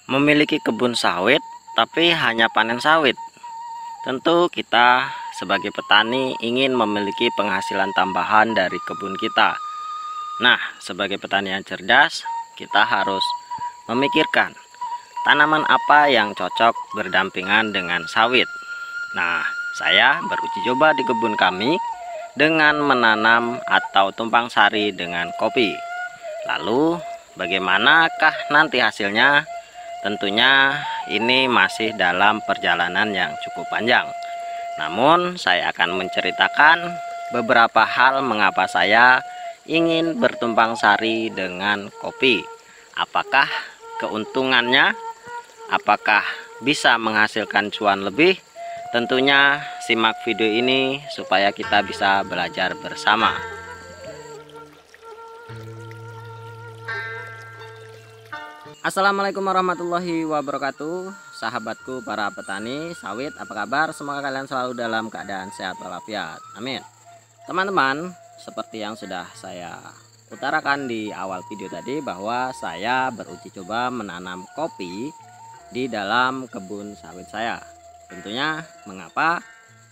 Memiliki kebun sawit tapi hanya panen sawit. Tentu kita sebagai petani ingin memiliki penghasilan tambahan dari kebun kita. Nah, sebagai petani yang cerdas, kita harus memikirkan tanaman apa yang cocok berdampingan dengan sawit. Nah, saya beruji coba di kebun kami dengan menanam atau tumpang sari dengan kopi. Lalu, bagaimanakah nanti hasilnya? Tentunya ini masih dalam perjalanan yang cukup panjang. Namun saya akan menceritakan beberapa hal mengapa saya ingin bertumpang sari dengan kopi. Apakah keuntungannya? Apakah bisa menghasilkan cuan lebih? Tentunya simak video ini supaya kita bisa belajar bersama. Assalamualaikum warahmatullahi wabarakatuh. Sahabatku para petani sawit, apa kabar? Semoga kalian selalu dalam keadaan sehat walafiat. Amin. Teman-teman, seperti yang sudah saya utarakan di awal video tadi, bahwa saya beruji coba menanam kopi di dalam kebun sawit saya. Tentunya mengapa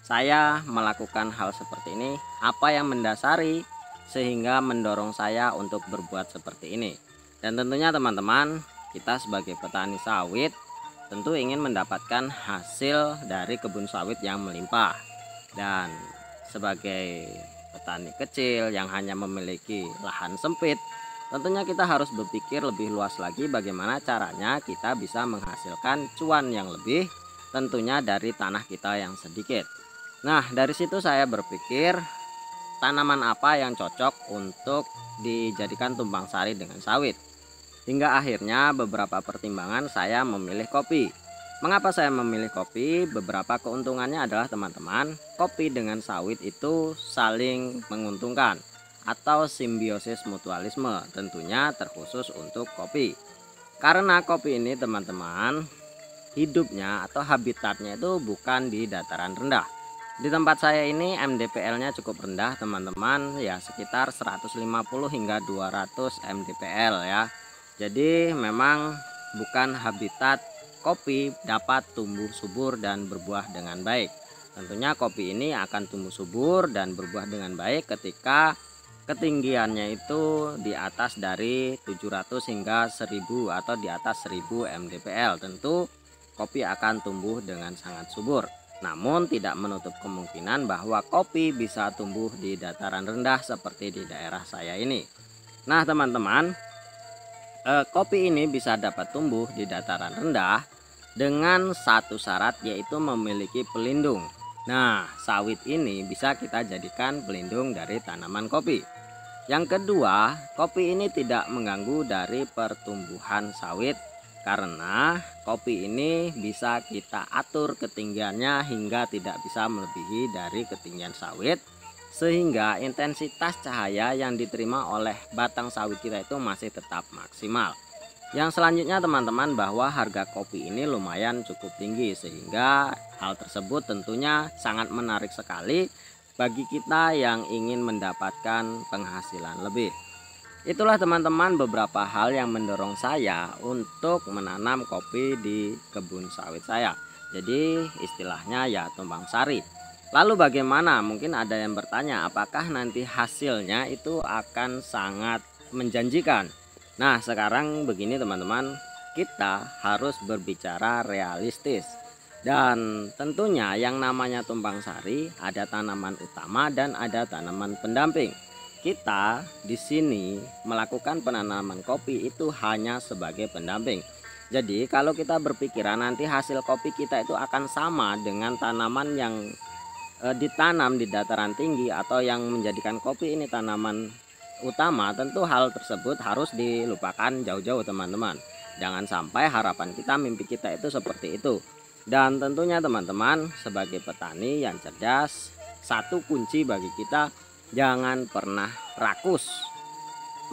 saya melakukan hal seperti ini? Apa yang mendasari sehingga mendorong saya untuk berbuat seperti ini? Dan tentunya teman-teman, kita sebagai petani sawit tentu ingin mendapatkan hasil dari kebun sawit yang melimpah. Dan sebagai petani kecil yang hanya memiliki lahan sempit, tentunya kita harus berpikir lebih luas lagi bagaimana caranya kita bisa menghasilkan cuan yang lebih, tentunya dari tanah kita yang sedikit. Nah, dari situ saya berpikir tanaman apa yang cocok untuk dijadikan tumpang sari dengan sawit. Hingga akhirnya beberapa pertimbangan saya memilih kopi. Mengapa saya memilih kopi? Beberapa keuntungannya adalah teman-teman, kopi dengan sawit itu saling menguntungkan atau simbiosis mutualisme, tentunya terkhusus untuk kopi. Karena kopi ini teman-teman, hidupnya atau habitatnya itu bukan di dataran rendah. Di tempat saya ini MDPL-nya cukup rendah teman-teman, ya sekitar 150 hingga 200 MDPL ya. Jadi memang bukan habitat kopi dapat tumbuh subur dan berbuah dengan baik. Tentunya kopi ini akan tumbuh subur dan berbuah dengan baik ketika ketinggiannya itu di atas dari 700 hingga 1000 atau di atas 1000 mdpl. Tentu kopi akan tumbuh dengan sangat subur. Namun tidak menutup kemungkinan bahwa kopi bisa tumbuh di dataran rendah seperti di daerah saya ini. Nah teman-teman, kopi ini bisa dapat tumbuh di dataran rendah dengan satu syarat, yaitu memiliki pelindung. Nah, sawit ini bisa kita jadikan pelindung dari tanaman kopi. Yang kedua, kopi ini tidak mengganggu dari pertumbuhan sawit karena kopi ini bisa kita atur ketinggiannya hingga tidak bisa melebihi dari ketinggian sawit, sehingga intensitas cahaya yang diterima oleh batang sawit kita itu masih tetap maksimal. Yang selanjutnya teman-teman, bahwa harga kopi ini lumayan cukup tinggi, sehingga hal tersebut tentunya sangat menarik sekali bagi kita yang ingin mendapatkan penghasilan lebih. Itulah teman-teman beberapa hal yang mendorong saya untuk menanam kopi di kebun sawit saya. Jadi istilahnya ya tumpang sari. Lalu bagaimana? Mungkin ada yang bertanya, apakah nanti hasilnya itu akan sangat menjanjikan? Nah, sekarang begini teman-teman, kita harus berbicara realistis. Dan tentunya yang namanya tumpang sari ada tanaman utama dan ada tanaman pendamping. Kita di sini melakukan penanaman kopi itu hanya sebagai pendamping. Jadi kalau kita berpikiran nanti hasil kopi kita itu akan sama dengan tanaman yang ditanam di dataran tinggi atau yang menjadikan kopi ini tanaman utama, tentu hal tersebut harus dilupakan jauh-jauh teman-teman. Jangan sampai harapan kita, mimpi kita itu seperti itu. Dan tentunya teman-teman sebagai petani yang cerdas, satu kunci bagi kita, jangan pernah rakus.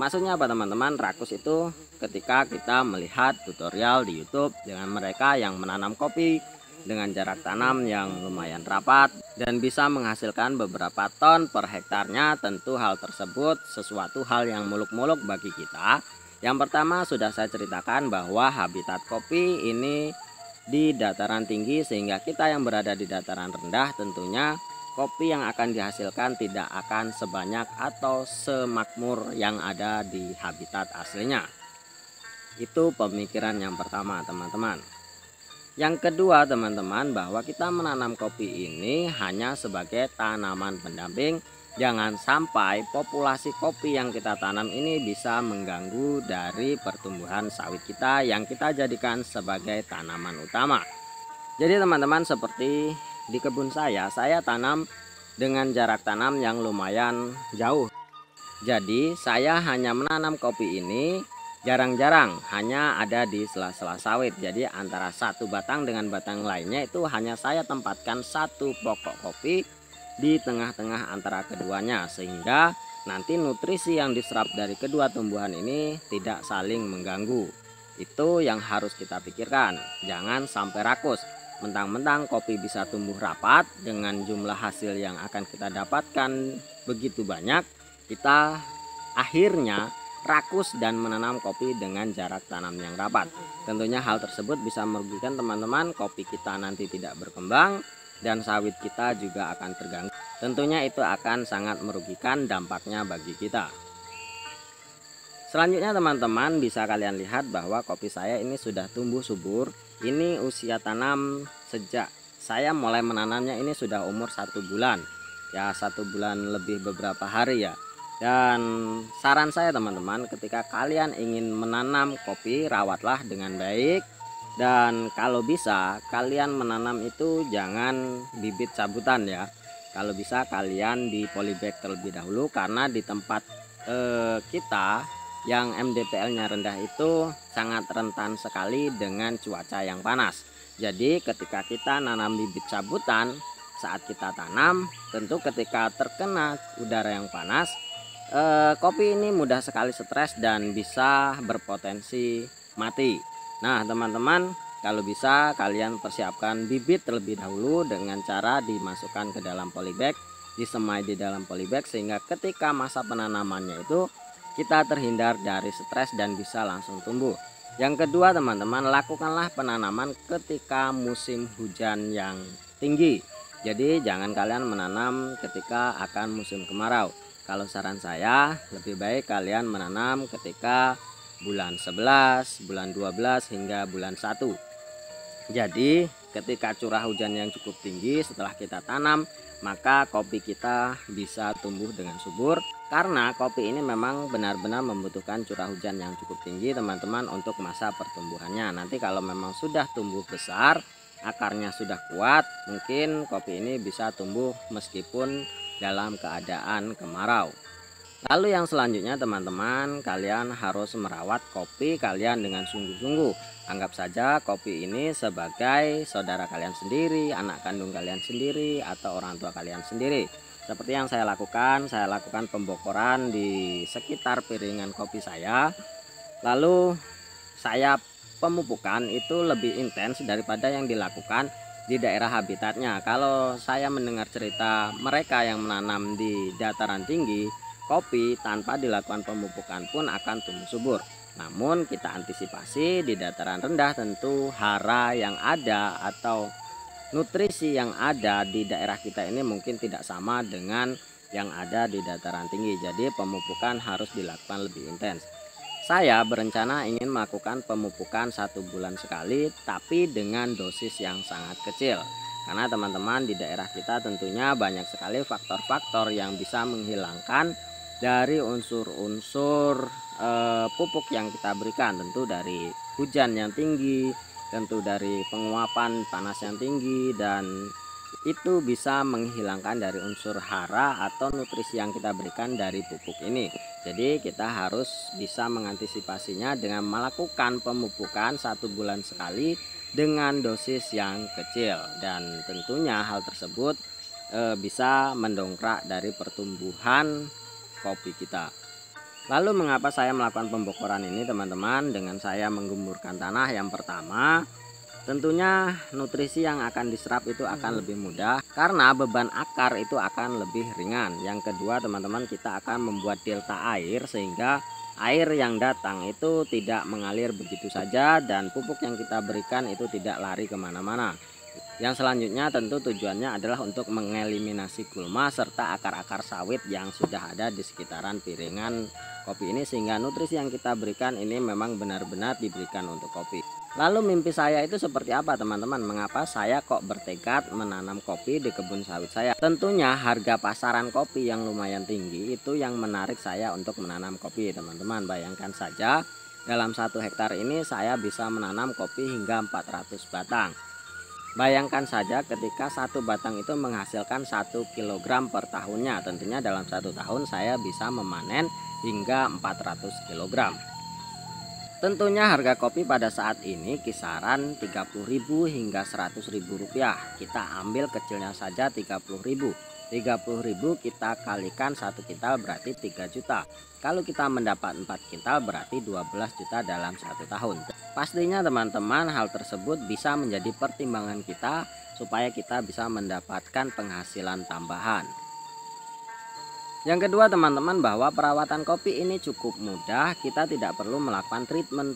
Maksudnya apa teman-teman? Rakus itu ketika kita melihat tutorial di YouTube dengan mereka yang menanam kopi dengan jarak tanam yang lumayan rapat dan bisa menghasilkan beberapa ton per hektarnya. Tentu hal tersebut sesuatu hal yang muluk-muluk bagi kita, Yang pertama sudah saya ceritakan bahwa habitat kopi ini di dataran tinggi, sehingga kita yang berada di dataran rendah tentunya kopi yang akan dihasilkan tidak akan sebanyak atau semakmur yang ada di habitat aslinya. Itu pemikiran yang pertama, teman-teman. Yang kedua, teman-teman, bahwa kita menanam kopi ini hanya sebagai tanaman pendamping. Jangan sampai populasi kopi yang kita tanam ini bisa mengganggu dari pertumbuhan sawit kita yang kita jadikan sebagai tanaman utama. Jadi teman-teman, seperti di kebun saya tanam dengan jarak tanam yang lumayan jauh. Jadi saya hanya menanam kopi ini jarang-jarang, hanya ada di sela-sela sawit. Jadi antara satu batang dengan batang lainnya itu hanya saya tempatkan satu pokok kopi di tengah-tengah antara keduanya, sehingga nanti nutrisi yang diserap dari kedua tumbuhan ini tidak saling mengganggu. Itu yang harus kita pikirkan, jangan sampai rakus. Mentang-mentang kopi bisa tumbuh rapat dengan jumlah hasil yang akan kita dapatkan begitu banyak, kita akhirnya rakus dan menanam kopi dengan jarak tanam yang rapat. Tentunya hal tersebut bisa merugikan teman-teman, kopi kita nanti tidak berkembang dan sawit kita juga akan terganggu. Tentunya itu akan sangat merugikan dampaknya bagi kita. Selanjutnya teman-teman, bisa kalian lihat bahwa kopi saya ini sudah tumbuh subur. Ini usia tanam sejak saya mulai menanamnya ini sudah umur 1 bulan. Ya 1 bulan lebih beberapa hari ya. Dan saran saya teman-teman, ketika kalian ingin menanam kopi, rawatlah dengan baik. Dan kalau bisa kalian menanam itu jangan bibit cabutan ya. Kalau bisa kalian di polybag terlebih dahulu, karena di tempat kita yang MDPL-nya rendah itu sangat rentan sekali dengan cuaca yang panas. Jadi ketika kita nanam bibit cabutan, saat kita tanam, tentu ketika terkena udara yang panas, kopi ini mudah sekali stres dan bisa berpotensi mati. Nah teman-teman, kalau bisa kalian persiapkan bibit terlebih dahulu dengan cara dimasukkan ke dalam polybag, disemai di dalam polybag, sehingga ketika masa penanamannya itu kita terhindar dari stres dan bisa langsung tumbuh. Yang kedua teman-teman, lakukanlah penanaman ketika musim hujan yang tinggi. Jadi jangan kalian menanam ketika akan musim kemarau. Kalau saran saya, lebih baik kalian menanam ketika bulan 11, bulan 12 hingga bulan 1. Jadi ketika curah hujan yang cukup tinggi setelah kita tanam, maka kopi kita bisa tumbuh dengan subur. Karena kopi ini memang benar-benar membutuhkan curah hujan yang cukup tinggi teman-teman untuk masa pertumbuhannya. Nanti kalau memang sudah tumbuh besar, akarnya sudah kuat, mungkin kopi ini bisa tumbuh meskipun dalam keadaan kemarau. Lalu yang selanjutnya teman-teman, kalian harus merawat kopi kalian dengan sungguh-sungguh. Anggap saja kopi ini sebagai saudara kalian sendiri, anak kandung kalian sendiri, atau orang tua kalian sendiri. Seperti yang saya lakukan pembokoran di sekitar piringan kopi saya. Lalu saya pemupukan itu lebih intens daripada yang dilakukan di daerah habitatnya. Kalau saya mendengar cerita mereka yang menanam di dataran tinggi, kopi tanpa dilakukan pemupukan pun akan tumbuh subur. Namun kita antisipasi di dataran rendah, tentu hara yang ada atau nutrisi yang ada di daerah kita ini mungkin tidak sama dengan yang ada di dataran tinggi. Jadi pemupukan harus dilakukan lebih intens. Saya berencana ingin melakukan pemupukan 1 bulan sekali, tapi dengan dosis yang sangat kecil. Karena teman-teman, di daerah kita tentunya banyak sekali faktor-faktor yang bisa menghilangkan dari unsur-unsur pupuk yang kita berikan. Tentu dari hujan yang tinggi, tentu dari penguapan panas yang tinggi, dan itu bisa menghilangkan dari unsur hara atau nutrisi yang kita berikan dari pupuk ini. Jadi kita harus bisa mengantisipasinya dengan melakukan pemupukan 1 bulan sekali dengan dosis yang kecil, dan tentunya hal tersebut bisa mendongkrak dari pertumbuhan kopi kita. Lalu mengapa saya melakukan pembokoran ini teman-teman? Dengan saya menggemburkan tanah, yang pertama tentunya nutrisi yang akan diserap itu akan lebih mudah karena beban akar itu akan lebih ringan. Yang kedua teman-teman, kita akan membuat delta air sehingga air yang datang itu tidak mengalir begitu saja dan pupuk yang kita berikan itu tidak lari kemana-mana. Yang selanjutnya tentu tujuannya adalah untuk mengeliminasi gulma serta akar-akar sawit yang sudah ada di sekitaran piringan kopi ini, sehingga nutrisi yang kita berikan ini memang benar-benar diberikan untuk kopi. Lalu mimpi saya itu seperti apa teman-teman? Mengapa saya kok bertekad menanam kopi di kebun sawit saya? Tentunya harga pasaran kopi yang lumayan tinggi itu yang menarik saya untuk menanam kopi teman-teman. Bayangkan saja dalam 1 hektar ini saya bisa menanam kopi hingga 400 batang. Bayangkan saja ketika 1 batang itu menghasilkan 1 kg per tahunnya. Tentunya dalam 1 tahun saya bisa memanen hingga 400 kg. Tentunya harga kopi pada saat ini kisaran 30.000 hingga 100.000 rupiah. Kita ambil kecilnya saja 30.000. 30.000 kita kalikan 1 kintal berarti 3 juta. Kalau kita mendapat 4 kintal berarti 12 juta dalam 1 tahun. Pastinya teman-teman hal tersebut bisa menjadi pertimbangan kita supaya kita bisa mendapatkan penghasilan tambahan. Yang kedua teman-teman, bahwa perawatan kopi ini cukup mudah. Kita tidak perlu melakukan treatment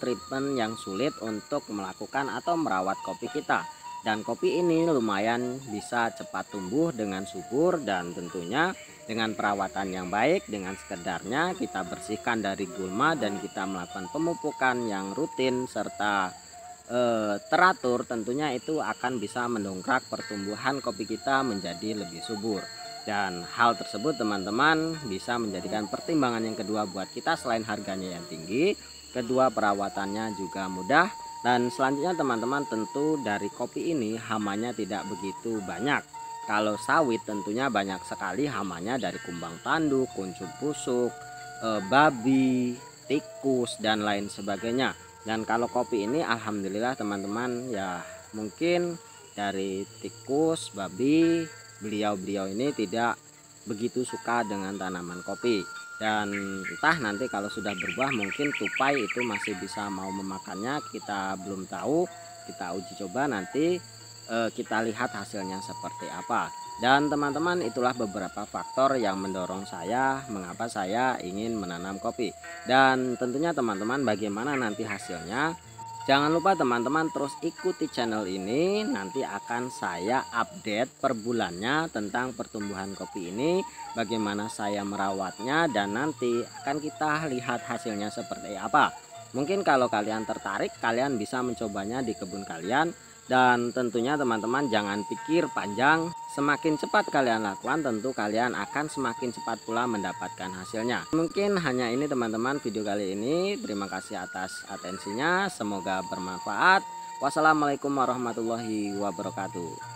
yang sulit untuk melakukan atau merawat kopi kita. Dan kopi ini lumayan bisa cepat tumbuh dengan subur, dan tentunya dengan perawatan yang baik, dengan sekedarnya kita bersihkan dari gulma dan kita melakukan pemupukan yang rutin serta teratur, tentunya itu akan bisa mendongkrak pertumbuhan kopi kita menjadi lebih subur. Dan hal tersebut teman-teman bisa menjadikan pertimbangan yang kedua buat kita. Selain harganya yang tinggi, kedua perawatannya juga mudah. Dan selanjutnya teman-teman, tentu dari kopi ini hamanya tidak begitu banyak. Kalau sawit tentunya banyak sekali hamanya dari kumbang tanduk, kuncup busuk, babi, tikus dan lain sebagainya. Dan kalau kopi ini alhamdulillah teman-teman, ya mungkin dari tikus, babi, beliau ini tidak begitu suka dengan tanaman kopi. Dan entah nanti kalau sudah berbuah mungkin tupai itu masih bisa mau memakannya, kita belum tahu. Kita uji coba nanti, kita lihat hasilnya seperti apa. Dan teman-teman, itulah beberapa faktor yang mendorong saya mengapa saya ingin menanam kopi. Dan tentunya teman-teman, bagaimana nanti hasilnya, jangan lupa teman-teman terus ikuti channel ini. Nanti akan saya update per bulannya tentang pertumbuhan kopi ini, bagaimana saya merawatnya, dan nanti akan kita lihat hasilnya seperti apa. Mungkin kalau kalian tertarik, kalian bisa mencobanya di kebun kalian. Dan tentunya teman-teman jangan pikir panjang, semakin cepat kalian lakukan tentu kalian akan semakin cepat pula mendapatkan hasilnya. Mungkin hanya ini teman-teman video kali ini. Terima kasih atas atensinya, semoga bermanfaat. Wassalamualaikum warahmatullahi wabarakatuh.